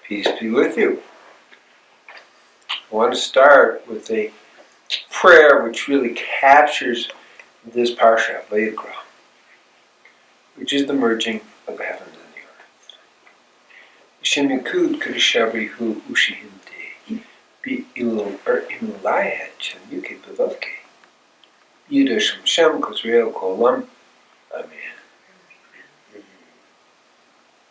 Peace be with you. I want to start with a prayer which really captures this Parsha Vayikra, which is the merging of the heavens and the earth. Hashem Yakud Kadishabrihu Ushihimte Bi Ilum Imulayat Shem Yuke Bavavke Yuda Shem Shem Kozriel Kolam. Amen.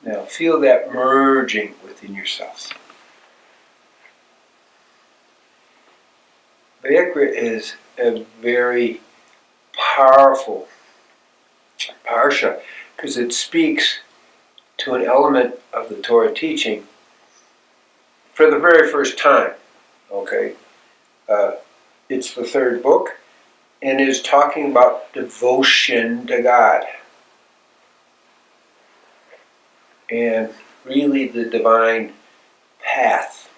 Now feel that merging within yourselves. Vayikra is a very powerful parsha because it speaks to an element of the Torah teaching for the very first time. Okay, it's the third book and is talking about devotion to God and really the divine path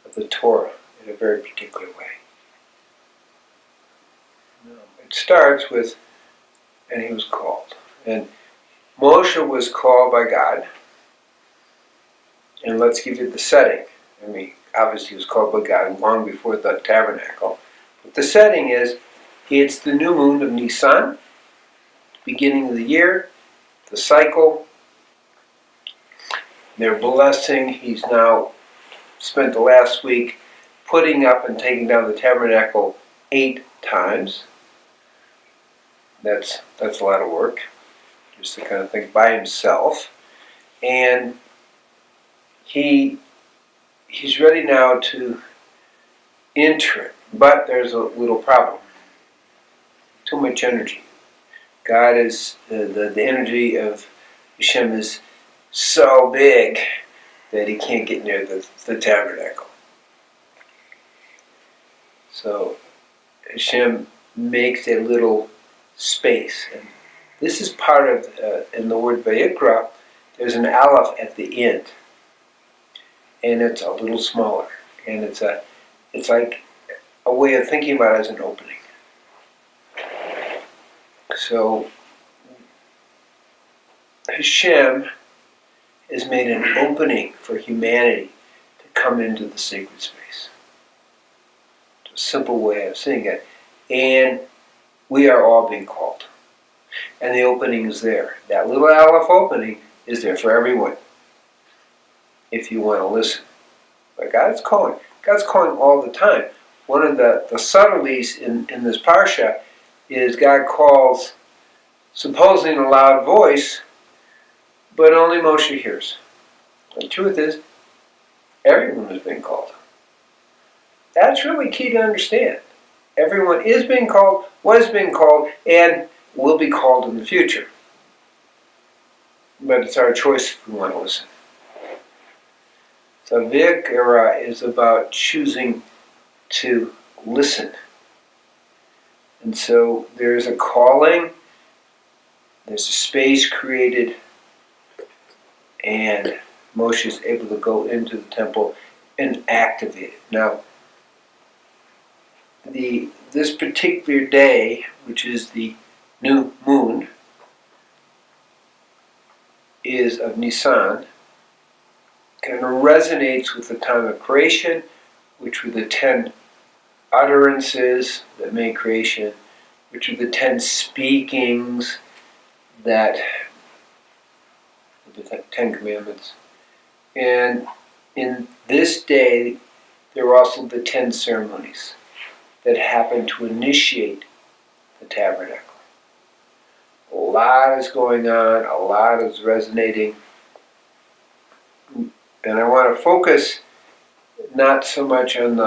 of the Torah in a very particular way. It starts with, and he was called. And Moshe was called by God. And let's give you the setting. I mean, obviously he was called by God long before the tabernacle. But the setting is, it's the new moon of Nisan, beginning of the year, the cycle. They're blessing. He's now spent the last week putting up and taking down the tabernacle 8 times. That's a lot of work, just to kind of think by himself. And he's ready now to enter it. But there's a little problem. Too much energy. God is, the energy of Hashem is so big that he can't get near the tabernacle. So Hashem makes a little space. And this is part of, in the word Vayikra, there's an aleph at the end. And it's a little smaller. And it's like a way of thinking about it as an opening. So Hashem has made an opening for humanity to come into the sacred space. It's a simple way of saying it. And we are all being called. And the opening is there. That little aleph opening is there for everyone, if you want to listen. But God's calling. God's calling all the time. One of the subtleties in this parsha is God calls supposedly in a loud voice, but only Moshe hears. The truth is, everyone is being called. That's really key to understand. Everyone is being called, was being called, and will be called in the future. But it's our choice if we want to listen. So Vayikra is about choosing to listen. And so there's a calling, there's a space created, and Moshe is able to go into the temple and activate it. Now, this particular day, which is the new moon, is of Nisan, kind of resonates with the time of creation, which were the 10 utterances that made creation, which are the 10 speakings that, the 10 commandments. And in this day, there were also the 10 ceremonies that happened to initiate the tabernacle. A lot is going on, a lot is resonating. And I want to focus not so much on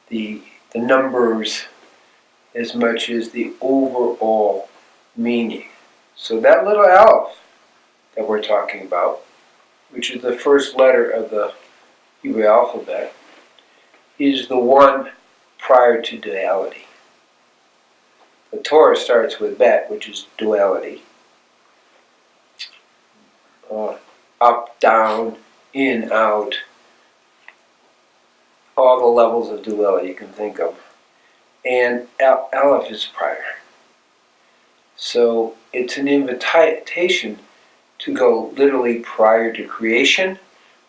the numbers as much as the overall meaning. So that little aleph that we're talking about, which is the first letter of the Hebrew alphabet, is the one prior to duality. The Torah starts with Bet, which is duality. Up, down, in, out. All the levels of duality you can think of. And Aleph is prior. So it's an invitation to go literally prior to creation,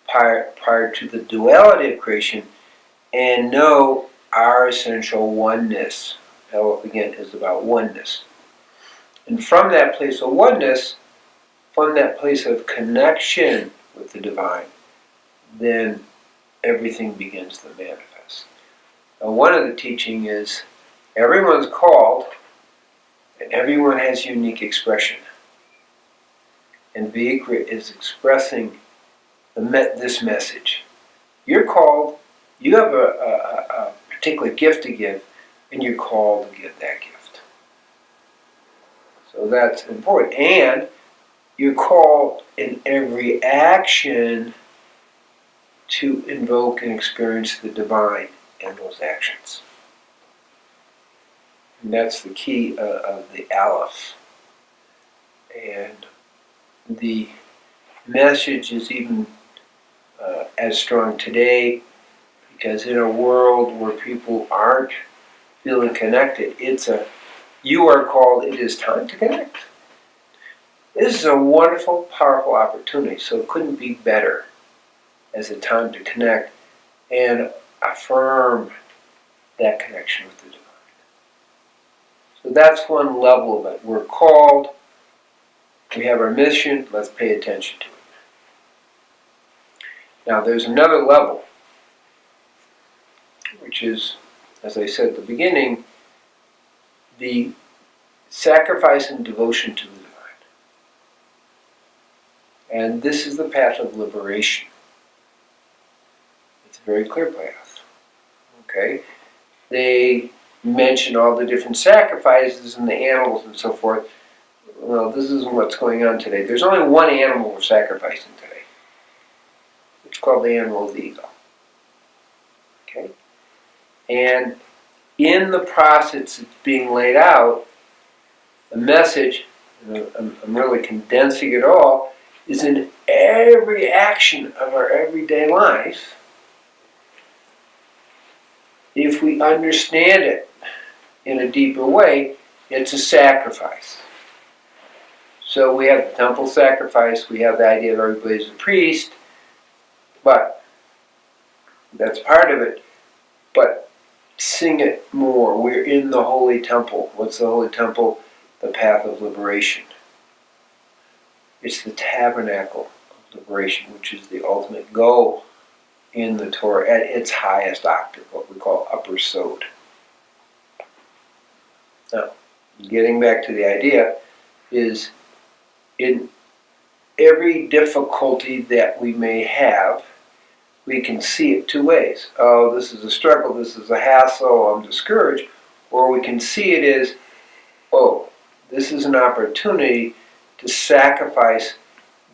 prior to the duality of creation, and know our essential oneness. Hell, again, is about oneness. And from that place of oneness, from that place of connection with the divine, then everything begins to manifest. Now, one of the teaching is everyone's called and everyone has unique expression. And Vayikra is expressing this message. You're called, you have a particular gift to give, and you're called to give that gift. So that's important. And you're called in every action to invoke and experience the divine in those actions. And that's the key of the Aleph. And the message is even as strong today, because in a world where people aren't feeling connected, you are called, it is time to connect. This is a wonderful, powerful opportunity, so it couldn't be better as a time to connect and affirm that connection with the divine. So that's one level of it. We're called, we have our mission, let's pay attention to it. Now there's another level, which is, as I said at the beginning, the sacrifice and devotion to the divine. And this is the path of liberation. It's a very clear path. Okay? They mention all the different sacrifices and the animals and so forth. Well, this isn't what's going on today. There's only one animal we're sacrificing today. It's called the animal of the ego. Okay? And in the process it's being laid out, the message, and I'm really condensing it all, is in every action of our everyday life. If we understand it in a deeper way, it's a sacrifice. So we have the temple sacrifice, we have the idea of everybody's a priest, but that's part of it. But sing it more. We're in the holy temple. What's the holy temple? The path of liberation. It's the tabernacle of liberation, which is the ultimate goal in the Torah at its highest octave, what we call upper sod. Now, getting back to the idea is, in every difficulty that we may have, we can see it two ways. Oh, this is a struggle, this is a hassle, I'm discouraged. Or we can see it as, oh, this is an opportunity to sacrifice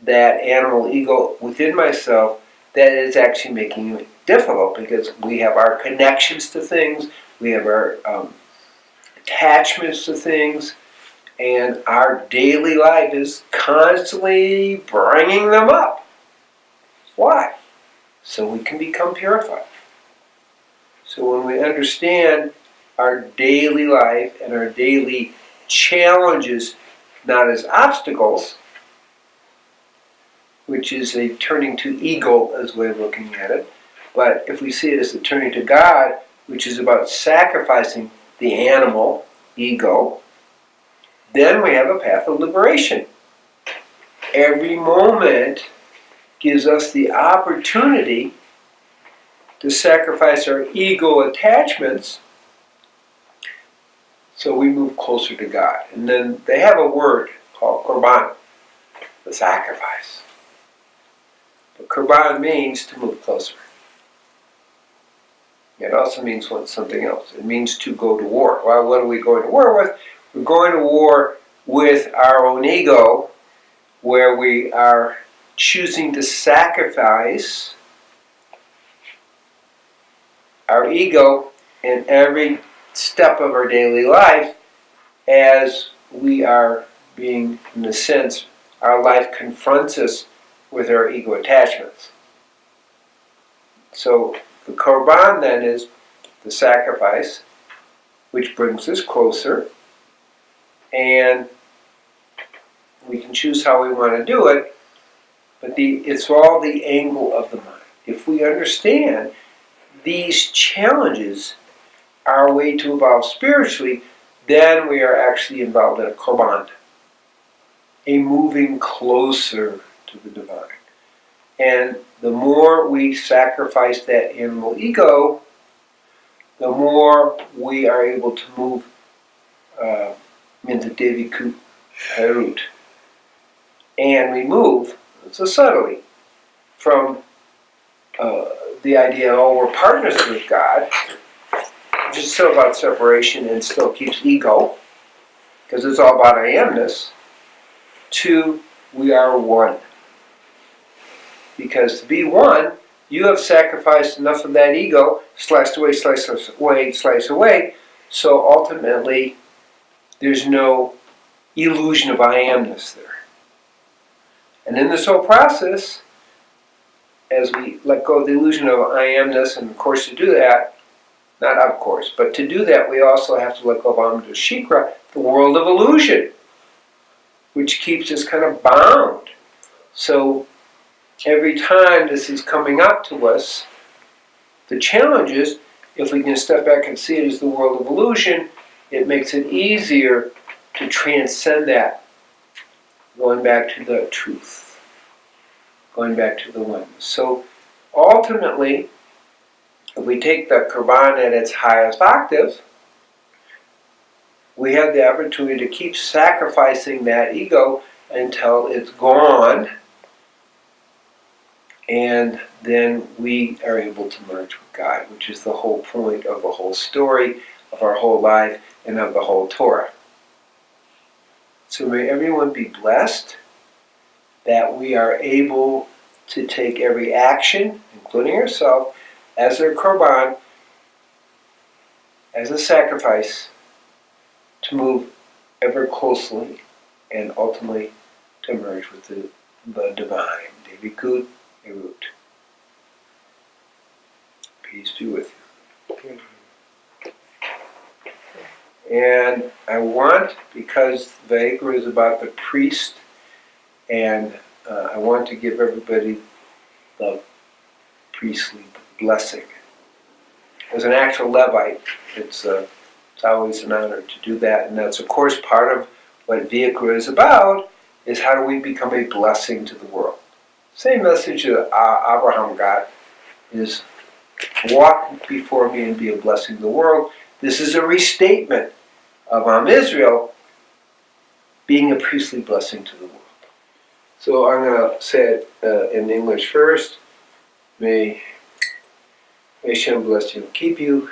that animal ego within myself that is actually making it difficult, because we have our connections to things, we have our attachments to things, and our daily life is constantly bringing them up. Why? So we can become purified. So when we understand our daily life and our daily challenges not as obstacles, which is a turning to ego as a way of looking at it, but if we see it as a turning to God, which is about sacrificing the animal, ego, then we have a path of liberation. Every moment gives us the opportunity to sacrifice our ego attachments so we move closer to God. And then they have a word called korban, the sacrifice. But korban means to move closer. It also means something else. It means to go to war. Well, what are we going to war with? We're going to war with our own ego, where we are choosing to sacrifice our ego in every step of our daily life, as we are being, in a sense, our life confronts us with our ego attachments. So the korban then is the sacrifice, which brings us closer, and we can choose how we want to do it. But it's all the angle of the mind. If we understand these challenges are a way to evolve spiritually, then we are actually involved in a korban, a moving closer to the divine. And the more we sacrifice that animal ego, the more we are able to move into Devikut Harut and remove, it's a subtlety, from the idea, oh, we're partners with God, which is still about separation and still keeps ego, because it's all about I amness, to we are one. Because to be one, you have sacrificed enough of that ego, sliced away, slice away, so ultimately there's no illusion of I amness there. And in this whole process, as we let go of the illusion of I amness, and of course to do that, not of course, but to do that we also have to let go of Amida Shikra, the world of illusion, which keeps us kind of bound. So every time this is coming up to us, the challenge is, if we can step back and see it as the world of illusion, it makes it easier to transcend that, going back to the truth, going back to the oneness. So ultimately, if we take the korban at its highest octave, we have the opportunity to keep sacrificing that ego until it's gone, and then we are able to merge with God, which is the whole point of the whole story, of our whole life, and of the whole Torah. So may everyone be blessed that we are able to take every action, including ourselves, as their korban, as a sacrifice, to move ever closely and ultimately to merge with the divine. Devikut Harut. Peace be with you. And I want, because Vayikra is about the priest, and I want to give everybody the priestly blessing. As an actual Levite, it's always an honor to do that, and that's of course part of what Vayikra is about, is how do we become a blessing to the world. Same message that Abraham got is, walk before me and be a blessing to the world. This is a restatement of Israel being a priestly blessing to the world. So I'm going to say it in English first. May Shem bless you and keep you.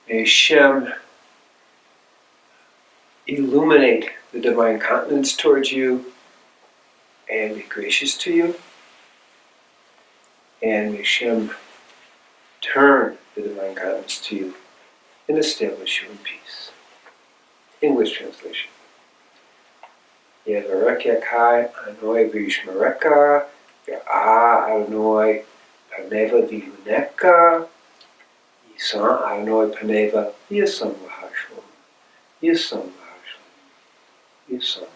May Shem illuminate the divine countenance towards you and be gracious to you. And may Shem turn the divine countenance to you and establish you in peace. English translation. Yevarek Yakai Anoi Vishmareka Ya'a Anoi Paneva Vihuneka Yisan Anoi Paneva Yisam Lahashlam Yisam Lahashlam Yisam